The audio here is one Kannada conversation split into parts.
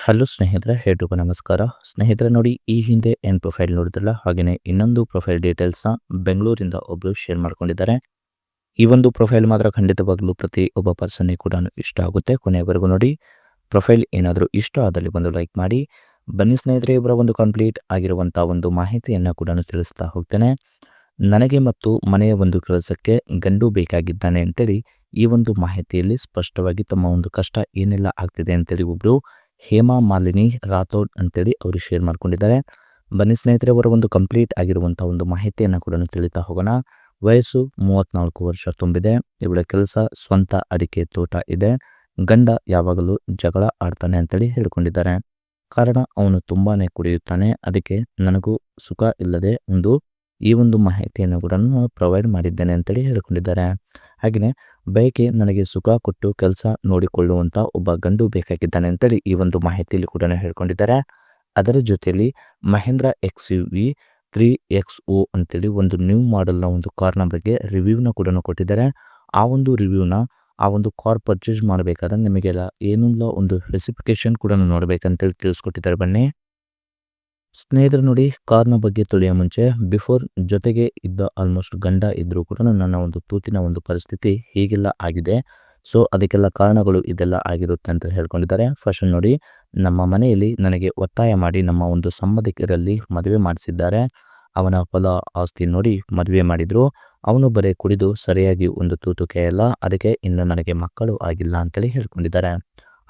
ಹಲೋ ಸ್ನೇಹಿತರೆ, ಎಲ್ರಿಗೂ ನಮಸ್ಕಾರ. ಸ್ನೇಹಿತರೆ ನೋಡಿ, ಈ ಹಿಂದೆ ಏನು ಪ್ರೊಫೈಲ್ ನೋಡಿದ್ರಲ್ಲ, ಹಾಗೆಯೇ ಇನ್ನೊಂದು ಪ್ರೊಫೈಲ್ ಡೀಟೇಲ್ಸ್ನ ಬೆಂಗಳೂರಿಂದ ಒಬ್ಬರು ಶೇರ್ ಮಾಡ್ಕೊಂಡಿದ್ದಾರೆ. ಈ ಒಂದು ಪ್ರೊಫೈಲ್ ಮಾತ್ರ ಖಂಡಿತವಾಗ್ಲೂ ಪ್ರತಿ ಒಬ್ಬ ಪರ್ಸನ್ಗೆ ಕೂಡ ಇಷ್ಟ ಆಗುತ್ತೆ. ಕೊನೆಯವರೆಗೂ ನೋಡಿ. ಪ್ರೊಫೈಲ್ ಏನಾದರೂ ಇಷ್ಟ ಆದಲ್ಲಿ ಒಂದು ಲೈಕ್ ಮಾಡಿ. ಬನ್ನಿ ಸ್ನೇಹಿತರೆ, ಇವರ ಒಂದು ಕಂಪ್ಲೀಟ್ ಆಗಿರುವಂಥ ಒಂದು ಮಾಹಿತಿಯನ್ನು ಕೂಡ ತಿಳಿಸ್ತಾ ಹೋಗ್ತೇನೆ. ನನಗೆ ಮತ್ತು ಮನೆಯ ಒಂದು ಕೆಲಸಕ್ಕೆ ಗಂಡು ಬೇಕಾಗಿದ್ದಾನೆ ಅಂತೇಳಿ ಈ ಒಂದು ಮಾಹಿತಿಯಲ್ಲಿ ಸ್ಪಷ್ಟವಾಗಿ ತಮ್ಮ ಒಂದು ಕಷ್ಟ ಏನೆಲ್ಲ ಆಗ್ತಿದೆ ಅಂತೇಳಿ ಒಬ್ಬರು ಹೇಮಾ ಮಾಲಿನಿ ರಾಥೋಡ್ ಅಂತೇಳಿ ಅವರು ಶೇರ್ ಮಾಡ್ಕೊಂಡಿದ್ದಾರೆ. ಬನ್ನಿ ಸ್ನೇಹಿತರೆ, ಅವರ ಒಂದು ಕಂಪ್ಲೀಟ್ ಆಗಿರುವಂಥ ಒಂದು ಮಾಹಿತಿಯನ್ನು ಕೂಡ ತಿಳಿತಾ ಹೋಗೋಣ. ವಯಸ್ಸು 34 ವರ್ಷ ತುಂಬಿದೆ. ಇವಳ ಕೆಲಸ ಸ್ವಂತ ಅಡಿಕೆ ತೋಟ ಇದೆ. ಗಂಡ ಯಾವಾಗಲೂ ಜಗಳ ಆಡ್ತಾನೆ ಅಂತೇಳಿ ಹೇಳ್ಕೊಂಡಿದ್ದಾರೆ. ಕಾರಣ ಅವನು ತುಂಬಾನೇ ಕುಡಿಯುತ್ತಾನೆ, ಅದಕ್ಕೆ ನನಗೂ ಸುಖ ಇಲ್ಲದೆ ಈ ಒಂದು ಮಾಹಿತಿಯನ್ನು ಕೂಡ ಪ್ರೊವೈಡ್ ಮಾಡಿದ್ದೇನೆ ಅಂತೇಳಿ ಹೇಳ್ಕೊಂಡಿದ್ದಾರೆ. ಹಾಗೆಯೇ ಬಯಕೆ ನನಗೆ ಸುಖ ಕೊಟ್ಟು ಕೆಲಸ ನೋಡಿಕೊಳ್ಳುವಂಥ ಒಬ್ಬ ಗಂಡು ಬೇಕಾಗಿದ್ದಾನೆ ಅಂತೇಳಿ ಈ ಒಂದು ಮಾಹಿತಿಯಲ್ಲಿ ಕೂಡ ಹೇಳ್ಕೊಂಡಿದ್ದಾರೆ. ಅದರ ಜೊತೆಯಲ್ಲಿ ಮಹೇಂದ್ರ XUV 3XO ಅಂತೇಳಿ ಒಂದು ನ್ಯೂ ಮಾಡೆಲ್ನ ಒಂದು ಕಾರ್ನ ಬಗ್ಗೆ ರಿವ್ಯೂನ ಕೂಡ ಕೊಟ್ಟಿದ್ದಾರೆ. ಆ ಒಂದು ರಿವ್ಯೂನ ಆ ಒಂದು ಕಾರ್ ಪರ್ಚೇಸ್ ಮಾಡಬೇಕಾದ್ರೆ ನಿಮಗೆಲ್ಲ ಏನೆಲ್ಲ ಒಂದು ಸ್ಪೆಸಿಫಿಕೇಶನ್ ಕೂಡ ನೋಡಬೇಕಂತೇಳಿ ತಿಳಿಸ್ಕೊಟ್ಟಿದ್ದಾರೆ. ಬನ್ನಿ ಸ್ನೇಹಿತರು ನೋಡಿ, ಕಾರ್ನ ಬಗ್ಗೆ ತಿಳಿಯೋ ಮುಂಚೆ ಬಿಫೋರ್ ಜೊತೆಗೆ ಇದ್ದ ಆಲ್ಮೋಸ್ಟ್ ಗಂಡ ಇದ್ರೂ ಕೂಡ ನನ್ನ ಒಂದು ತೂತಿನ ಒಂದು ಪರಿಸ್ಥಿತಿ ಹೀಗೆಲ್ಲ ಆಗಿದೆ. ಸೊ ಅದಕ್ಕೆಲ್ಲ ಕಾರಣಗಳು ಇದೆಲ್ಲ ಆಗಿರುತ್ತೆ ಅಂತ ಹೇಳ್ಕೊಂಡಿದ್ದಾರೆ. ಫಸ್ಟ್ ನೋಡಿ, ನಮ್ಮ ಮನೆಯಲ್ಲಿ ನನಗೆ ಒತ್ತಾಯ ಮಾಡಿ ನಮ್ಮ ಒಂದು ಸಂಬಂಧಿಕರಲ್ಲಿ ಮದುವೆ ಮಾಡಿಸಿದ್ದಾರೆ. ಅವನ ಹೊಲ ಆಸ್ತಿ ನೋಡಿ ಮದುವೆ ಮಾಡಿದ್ರು. ಅವನು ಬರೀ ಕುಡಿದು ಸರಿಯಾಗಿ ಒಂದು ತೂತು ಕೆಯಲ್ಲ, ಅದಕ್ಕೆ ಇನ್ನು ನನಗೆ ಮಕ್ಕಳು ಆಗಿಲ್ಲ ಅಂತೇಳಿ ಹೇಳ್ಕೊಂಡಿದ್ದಾರೆ.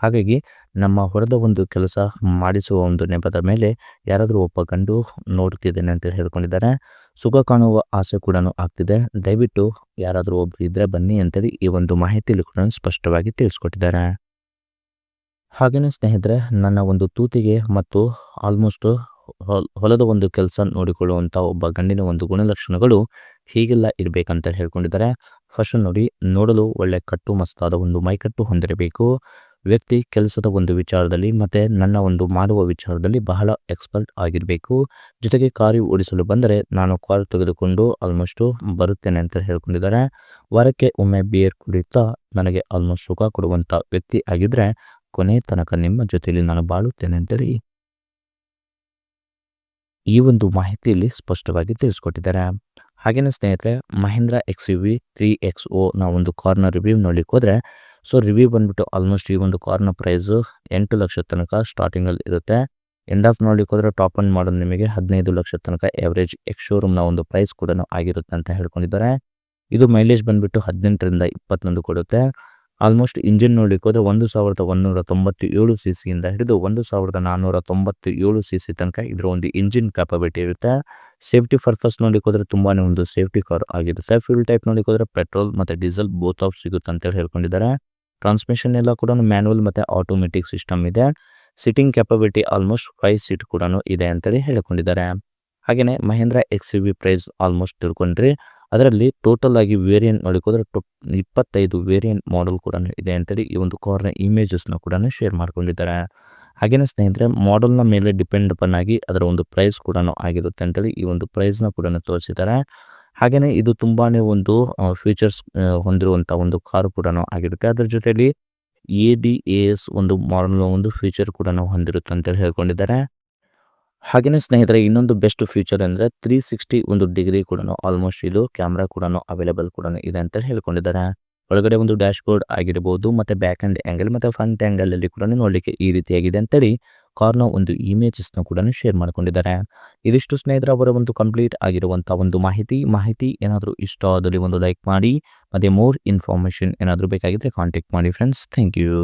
ಹಾಗಾಗಿ ನಮ್ಮ ಹೊರದ ಒಂದು ಕೆಲಸ ಮಾಡಿಸುವ ಒಂದು ನೆಪದ ಮೇಲೆ ಯಾರಾದರೂ ಒಬ್ಬ ಗಂಡು ನೋಡ್ತಿದ್ದೇನೆ ಅಂತೇಳಿ ಹೇಳ್ಕೊಂಡಿದ್ದಾರೆ. ಸುಖ ಕಾಣುವ ಆಸೆ ಕೂಡ ಆಗ್ತಿದೆ, ದಯವಿಟ್ಟು ಯಾರಾದರೂ ಒಬ್ರು ಇದ್ರೆ ಬನ್ನಿ ಅಂತೇಳಿ ಈ ಒಂದು ಮಾಹಿತಿಯಲ್ಲಿ ಕೂಡ ಸ್ಪಷ್ಟವಾಗಿ ತಿಳಿಸ್ಕೊಟ್ಟಿದ್ದಾರೆ. ಹಾಗೆಯೇ ಸ್ನೇಹಿತರೆ, ನನ್ನ ಒಂದು ತೂತಿಗೆ ಮತ್ತು ಆಲ್ಮೋಸ್ಟ್ ಹೊಲದ ಒಂದು ಕೆಲಸ ನೋಡಿಕೊಳ್ಳುವಂಥ ಒಬ್ಬ ಗಂಡಿನ ಒಂದು ಗುಣಲಕ್ಷಣಗಳು ಹೀಗೆಲ್ಲ ಇರಬೇಕಂತ ಹೇಳ್ಕೊಂಡಿದ್ದಾರೆ. ಫಸ್ಟ್ ನೋಡಿ, ನೋಡಲು ಒಳ್ಳೆ ಕಟ್ಟು ಮಸ್ತಾದ ಒಂದು ಮೈಕಟ್ಟು ಹೊಂದಿರಬೇಕು. ವ್ಯಕ್ತಿ ಕೆಲಸದ ಒಂದು ವಿಚಾರದಲ್ಲಿ ಮತ್ತು ನನ್ನ ಒಂದು ಮಾಡುವ ವಿಚಾರದಲ್ಲಿ ಬಹಳ ಎಕ್ಸ್ಪರ್ಟ್ ಆಗಿರಬೇಕು. ಜೊತೆಗೆ ಕಾರು ಓಡಿಸಲು ಬಂದರೆ ನಾನು ಕಾರು ತೆಗೆದುಕೊಂಡು ಆಲ್ಮೋಸ್ಟು ಬರುತ್ತೇನೆ ಅಂತ ಹೇಳ್ಕೊಂಡಿದ್ದಾರೆ. ವಾರಕ್ಕೆ ಒಮ್ಮೆ ಬಿಯರ್ ಕುಡಿಯುತ್ತಾ ನನಗೆ ಆಲ್ಮೋಸ್ಟ್ ಸುಖ ಕೊಡುವಂಥ ವ್ಯಕ್ತಿ ಆಗಿದ್ದರೆ ಕೊನೆ ತನಕ ನಿಮ್ಮ ಜೊತೆಯಲ್ಲಿ ನಾನು ಬಾಳುತ್ತೇನೆ ಅಂತೇಳಿ ಈ ಒಂದು ಮಾಹಿತಿಯಲ್ಲಿ ಸ್ಪಷ್ಟವಾಗಿ ತಿಳಿಸ್ಕೊಟ್ಟಿದ್ದಾರೆ. ಹಾಗೆಯೇ ಸ್ನೇಹಿತರೆ, ಮಹೇಂದ್ರ XUV 3XO ನ ಒಂದು ಕಾರ್ನ ರಿವ್ಯೂ ನೋಡ್ಲಿಕ್ಕೆ ಹೋದರೆ, ಸೊ ರಿವ್ಯೂ ಬಂದ್ಬಿಟ್ಟು ಆಲ್ಮೋಸ್ಟ್ ಈ ಒಂದು ಕಾರ್ನ ಪ್ರೈಸು 8 ಲಕ್ಷ ತನಕ ಸ್ಟಾರ್ಟಿಂಗಲ್ಲಿ ಇರುತ್ತೆ. ಎಂಡ್ ಆಫ್ ನೋಡ್ಲಿಕ್ಕೆ ಹೋದರೆ ಟಾಪ್ ಅನ್ ಮಾಡೋದು ನಿಮಗೆ 15 ಲಕ್ಷ ತನಕ ಎವರೇಜ್ ಎಕ್ಸ್ ಶೋರೂಮ್ನ ಒಂದು ಪ್ರೈಸ್ ಕೂಡ ಆಗಿರುತ್ತೆ ಅಂತ ಹೇಳ್ಕೊಂಡಿದ್ದಾರೆ. ಇದು ಮೈಲೇಜ್ ಬಂದ್ಬಿಟ್ಟು 18ರಿಂದ 21 ಕೊಡುತ್ತೆ. ಆಲ್ಮೋಸ್ಟ್ ಇಂಜಿನ್ ನೋಡ್ಲಿಕ್ಕೆ ಹೋದರೆ 1197 CCಯಿಂದ ಹಿಡಿದು 1497 CC ತನಕ ಇದರ ಒಂದು ಇಂಜಿನ್ ಕ್ಯಾಪಬಿಲಿಟಿ ಇರುತ್ತೆ. ಸೇಫ್ಟಿ ಪರ್ಪಸ್ ನೋಡ್ಲಿಕ್ಕೆ ಹೋದರೆ ತುಂಬಾ ಒಂದು ಸೇಫ್ಟಿ ಕಾರ್ ಆಗಿರುತ್ತೆ. ಫ್ಯೂಲ್ ಟೈಪ್ ನೋಡ್ಲಿಕ್ಕೆ ಹೋದರೆ ಪೆಟ್ರೋಲ್ ಮತ್ತು ಡೀಸೆಲ್ ಬೋತ್ ಆಫ್ ಸಿಗುತ್ತೆ ಅಂತೇಳಿ ಹೇಳ್ಕೊಂಡಿದ್ದಾರೆ. ಟ್ರಾನ್ಸ್ಮಿಷನ್ ಎಲ್ಲ ಕೂಡ ಮ್ಯಾನುವಲ್ ಮತ್ತು ಆಟೋಮೆಟಿಕ್ ಸಿಸ್ಟಮ್ ಇದೆ. ಸಿಟ್ಟಿಂಗ್ ಕ್ಯಾಪಬಿಲಿಟಿ ಆಲ್ಮೋಸ್ಟ್ 5 ಸೀಟ್ ಕೂಡ ಇದೆ ಅಂತೇಳಿ ಹೇಳ್ಕೊಂಡಿದ್ದಾರೆ. ಹಾಗೆಯೇ ಮಹೇಂದ್ರ XUV ಪ್ರೈಸ್ ಆಲ್ಮೋಸ್ಟ್ ತಿಳ್ಕೊಂಡ್ರಿ. ಅದರಲ್ಲಿ ಟೋಟಲ್ ಆಗಿ ವೇರಿಯಂಟ್ ನೋಡಲಿಕ್ಕೆ ಹೋದರೆ 25 ವೇರಿಯಂಟ್ ಮಾಡೆಲ್ ಕೂಡ ಇದೆ ಅಂತೇಳಿ ಈ ಒಂದು ಕಾರ್ನ ಇಮೇಜಸ್ನ ಕೂಡ ಶೇರ್ ಮಾಡ್ಕೊಂಡಿದ್ದಾರೆ. ಹಾಗೆಯೇ ಸ್ನೇಹಿತರೆ, ಮಾಡೆಲ್ನ ಮೇಲೆ ಡಿಪೆಂಡ್ ಅಪನ್ ಆಗಿ ಅದರ ಒಂದು ಪ್ರೈಸ್ ಕೂಡ ಆಗಿರುತ್ತೆ ಅಂತೇಳಿ ಈ ಒಂದು ಪ್ರೈಸ್ನ ಕೂಡ ತೋರಿಸಿದ್ದಾರೆ. ಹಾಗೆಯೇ ಇದು ತುಂಬಾ ಒಂದು ಫೀಚರ್ಸ್ ಹೊಂದಿರುವಂಥ ಒಂದು ಕಾರು ಕೂಡ ಆಗಿರುತ್ತೆ. ಅದರ ಜೊತೆಯಲ್ಲಿ ADAS ಒಂದು ಮಾಡೆಲ್ನ ಒಂದು ಫೀಚರ್ ಕೂಡ ಹೊಂದಿರುತ್ತೆ ಅಂತೇಳಿ ಹೇಳ್ಕೊಂಡಿದ್ದಾರೆ. ಹಾಗೆಯೇ ಸ್ನೇಹಿತರೆ, ಇನ್ನೊಂದು ಬೆಸ್ಟ್ ಫೀಚರ್ ಅಂದರೆ 360 ಒಂದು ಡಿಗ್ರಿ ಕೂಡ ಆಲ್ಮೋಸ್ಟ್ ಇದು ಕ್ಯಾಮ್ರಾ ಕೂಡ ಅವೈಲೇಬಲ್ ಕೂಡ ಇದೆ ಅಂತ ಹೇಳ್ಕೊಂಡಿದ್ದಾರೆ. ಒಳಗಡೆ ಒಂದು ಡ್ಯಾಶ್ ಬೋರ್ಡ್ ಆಗಿರ್ಬೋದು ಮತ್ತು ಬ್ಯಾಕ್ ಆ್ಯಂಡ್ ಆ್ಯಂಗಲ್ ಮತ್ತು ಫ್ರಂಟ್ ಆ್ಯಂಗಲಲ್ಲಿ ಕೂಡ ನೋಡಲಿಕ್ಕೆ ಈ ರೀತಿಯಾಗಿದೆ ಅಂತೇಳಿ ಕಾರ್ನ ಒಂದು ಇಮೇಜಸ್ನ ಕೂಡ ಶೇರ್ ಮಾಡ್ಕೊಂಡಿದ್ದಾರೆ. ಇದಿಷ್ಟು ಸ್ನೇಹಿತರೆ ಅವರ ಒಂದು ಕಂಪ್ಲೀಟ್ ಆಗಿರುವಂಥ ಒಂದು ಮಾಹಿತಿ ಏನಾದರೂ ಇಷ್ಟ ಆದಲ್ಲಿ ಒಂದು ಲೈಕ್ ಮಾಡಿ. ಮತ್ತು ಮೋರ್ ಇನ್ಫಾರ್ಮೇಷನ್ ಏನಾದರೂ ಬೇಕಾಗಿದ್ದರೆ ಕಾಂಟ್ಯಾಕ್ಟ್ ಮಾಡಿ ಫ್ರೆಂಡ್ಸ್. Thank you.